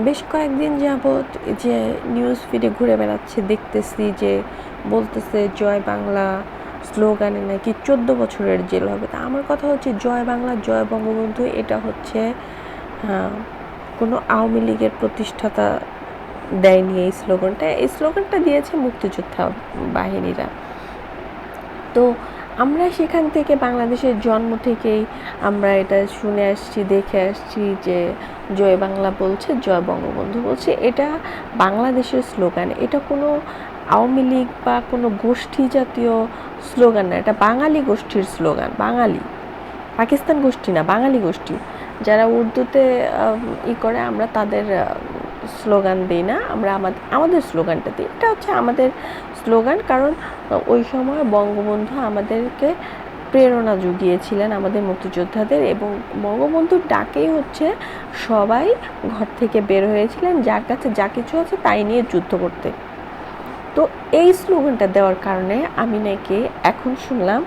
বেশ কয়েকদিন যাবৎ যে নিউজ ফিডে ঘুরে বেড়াচ্ছে, দেখতেছি যে বলতেছে জয় বাংলা স্লোগানে নাকি 14 বছরের জেল হবে। তা আমার কথা হচ্ছে, জয় বাংলা জয় বঙ্গবন্ধু এটা হচ্ছে কোনো আওয়ামী লীগের প্রতিষ্ঠাতা দেয়নি। এই স্লোগানটা দিয়েছে মুক্তিযোদ্ধা বাহিনীরা। তো আমরা সেখান থেকে, বাংলাদেশের জন্ম থেকেই আমরা এটা শুনে আসছি, দেখে আসছি যে জয় বাংলা বলছে, জয় বঙ্গবন্ধু বলছে। এটা বাংলাদেশের স্লোগান, এটা কোনো আওয়ামী লীগ বা কোনো গোষ্ঠী জাতীয় স্লোগান না, এটা বাঙালি গোষ্ঠীর স্লোগান। বাঙালি, পাকিস্তান গোষ্ঠী না, বাঙালি গোষ্ঠী যারা উর্দুতে করে, আমরা তাদের স্লোগান দিই না, আমরা আমাদের স্লোগানটা দিই। এটা হচ্ছে আমাদের স্লোগান, কারণ ওই সময় বঙ্গবন্ধু আমাদেরকে প্রেরণা জুগিয়েছিলেন, আমাদের মুক্তিযোদ্ধাদের, এবং বঙ্গবন্ধুর ডাকেই হচ্ছে সবাই ঘর থেকে বের হয়েছিলেন, যার কাছে যা কিছু আছে তাই নিয়ে যুদ্ধ করতে। তো এই স্লোগানটা দেওয়ার কারণে আমি নাকি এখন শুনলাম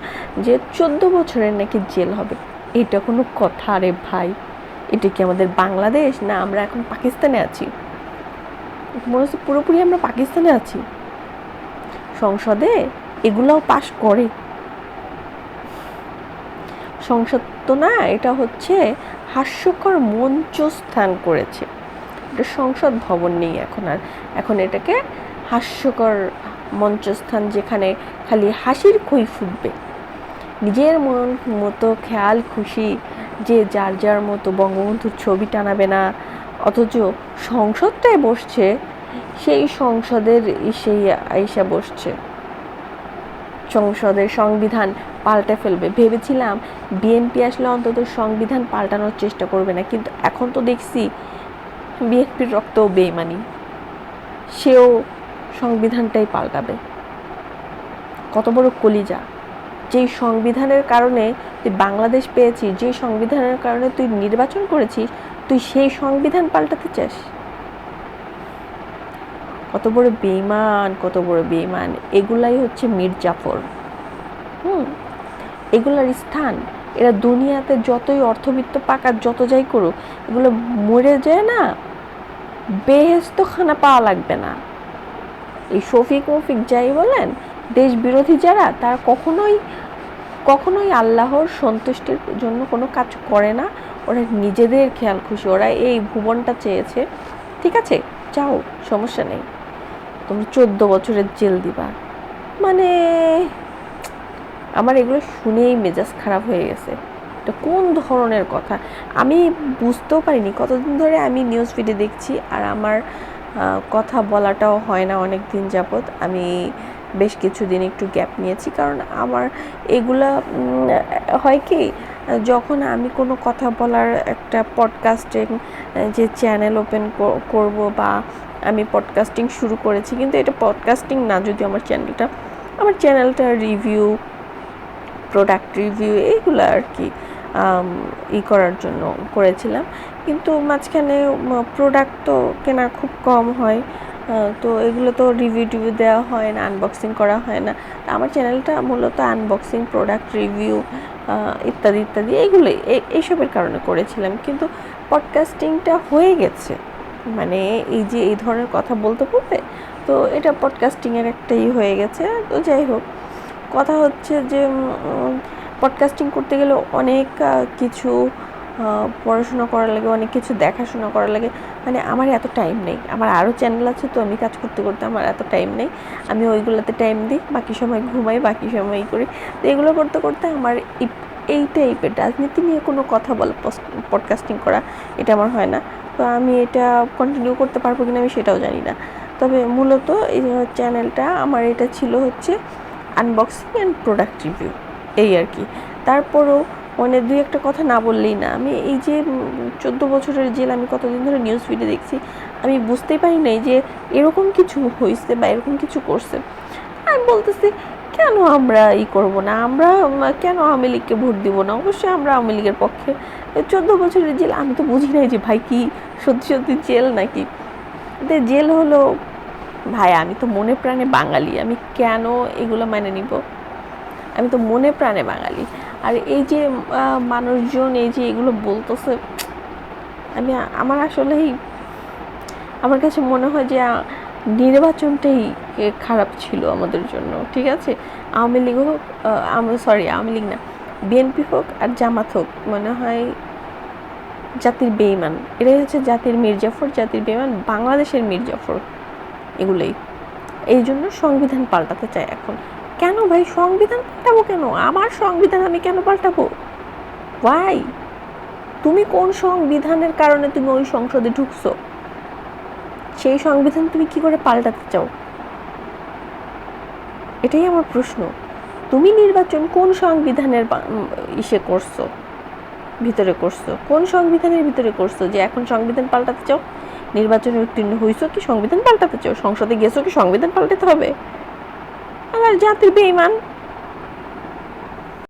যে 14 বছরের নাকি জেল হবে। এটা কোনো কথা রে ভাই? এটা কি আমাদের বাংলাদেশ, না আমরা এখন পাকিস্তানে আছি? মনে হচ্ছে পুরোপুরি আমরা পাকিস্তানে আছি। সংসদে এগুলাও পাশ করে? সংসদ তো না, এটা হচ্ছে হাস্যকর মঞ্চস্থান করেছে। এটা সংসদ ভবন নেই এখন আর, এখন এটাকে হাস্যকর মঞ্চস্থান, যেখানে খালি হাসির খই ফুটবে, নিজের মন মতো খেয়াল খুশি যে যার যার মতো বঙ্গবন্ধুর ছবি টানাবে না, অথচ সংসদটায় বসছে, সেই সংসদের সেই আইসা বসছে, সংসদের সংবিধান পাল্টে ফেলবে। ভেবেছিলাম বিএনপি আসলে অন্তত সংবিধান পাল্টানোর চেষ্টা করবে না, কিন্তু এখন তো দেখছি বিএনপির রক্তও বেইমানি, সেও সংবিধানটাই পাল্টাবে। কত বড় কলিজা! যেই সংবিধানের কারণে তুই বাংলাদেশ পেয়েছিস, যেই সংবিধানের কারণে তুই নির্বাচন করেছিস, তুই সেই সংবিধান পাল্টাতে চাস? কত বড় বেইমান, কত বড় বেইমান! এগুলাই হচ্ছে মীর জাফর। এগুলার স্থান, এরা দুনিয়াতে যতই অর্থবিত্ত পাকার, যত যাই করুক, এগুলো মরে যায় না, বেহেস্ত খানা পাওয়া লাগবে না। এই শফিক মফিক যাই বলেন, দেশ বিরোধী যারা, তারা কখনোই আল্লাহর সন্তুষ্টির জন্য কোনো কাজ করে না। ওরা নিজেদের খেয়াল খুশি, ওরা এই ভুবনটা চেয়েছে, ঠিক আছে চাও, সমস্যা নেই, তুমি 14 বছরের জেল দিবা। মানে আমার এগুলো শুনেই মেজাজ খারাপ হয়ে গেছে। এটা কোন ধরনের কথা আমি বুঝতেও পারিনি। কতদিন ধরে আমি নিউজ ফিডে দেখছি, আর আমার কথা বলাটাও হয় না অনেক দিন যাবৎ। আমি বেশ কিছুদিন একটু গ্যাপ নিয়েছি, কারণ আমার এগুলা হয় কি, যখন আমি কোনো কথা বলার একটা পডকাস্টিং যে চ্যানেল ওপেন করব, বা আমি পডকাস্টিং শুরু করেছি, কিন্তু এটা পডকাস্টিং না, যদিও আমার চ্যানেলটা রিভিউ, প্রোডাক্ট রিভিউ এইগুলো আর কি করার জন্য করেছিলাম। কিন্তু মাঝখানে প্রোডাক্ট তো কেনা খুব কম হয়, তো এগুলো তো রিভিউ দেওয়া হয় না, আনবক্সিং করা হয় না। আমার চ্যানেলটা মূলত আনবক্সিং, প্রোডাক্ট রিভিউ ইত্যাদি ইত্যাদি এইসবের কারণে করেছিলাম। কিন্তু পডকাস্টিংটা হয়ে গেছে, মানে এই যে এই ধরনের কথা বলতে বলতে, তো এটা পডকাস্টিংয়ের একটাই হয়ে গেছে। তো যাই হোক, কথা হচ্ছে যে পডকাস্টিং করতে গেলে অনেক কিছু পড়াশোনা করার লাগে, অনেক কিছু দেখাশোনা করার লাগে। মানে আমার এত টাইম নেই, আমার আরও চ্যানেল আছে, তো আমি কাজ করতে করতে আমার এত টাইম নেই। আমি ওইগুলোতে টাইম দিই, বাকি সময় ঘুমাই, বাকি সময় করি। তো এগুলো করতে করতে আমার এই টাইপের রাজনীতি নিয়ে কোনো কথা বলা, পডকাস্টিং করা, এটা আমার হয় না। তো আমি এটা কন্টিনিউ করতে পারবো কিনা আমি সেটাও জানি না। তবে মূলত এই চ্যানেলটা আমার এটা ছিল হচ্ছে আনবক্সিং অ্যান্ড প্রোডাক্ট রিভিউ, এই আর কি। তারপরও মানে দুই একটা কথা না বললেই না। আমি এই যে 14 বছরের জেল, আমি কতদিন ধরে নিউজ ফিডে দেখছি, আমি বুঝতেই পারি নাই যে এরকম কিছু হয়েছে বা এরকম কিছু করছে। আমি বলতেছি, কেন আমরা করব না, আমরা কেন আওয়ামী লীগকে ভোট দিব না? অবশ্যই আমরা আওয়ামী লীগের পক্ষে। 14 বছরের জেল, আমি তো বুঝি নাই যে ভাই কি সত্যি সত্যি জেল নাকি। জেল হলো ভাই, আমি তো মনে প্রাণে বাঙালি, আমি কেন এগুলো মেনে নিব? আমি তো মনে প্রাণে বাঙালি। আর এই যে মানুষজন এই যে এগুলো বলতেছে, আমার আসলেই আমার কাছে মনে হয় যে নির্বাচনটাই খারাপ ছিল আমাদের জন্য। ঠিক আছে, আওয়ামী লীগ হোক, আওয়ামী লীগ না, বিএনপি হোক আর জামাত হোক, মনে হয় জাতির বেঈমান। এটাই হচ্ছে জাতির মির্জাফর, জাতির বেঈমান, বাংলাদেশের মির্জাফর, এগুলোই। এই জন্য সংবিধান পাল্টাতে চায় এখন। কেন ভাই সংবিধান পাল্টাবো কেন? আমার সংবিধান আমি কেন পাল্টাবো? ওয়াই? তুমি কোন সংবিধানের কারণে তুমি ওই সংসদে ঢুকছো? সেই সংবিধান তুমি কি করে পাল্টাতে চাও? এটাই আমার প্রশ্ন। তুমি নির্বাচন কোন সংবিধানের ইসে করছো, ভিতরে করছো? কোন সংবিধানের ভিতরে করছো যে এখন সংবিধান পাল্টাতে চাও? নির্বাচনে উত্তীর্ণ হইছো কি সংবিধান পাল্টাতে চাও? সংসদে গেছো কি সংবিধান পাল্টাতে হবে? আর জাতির বেঈমান।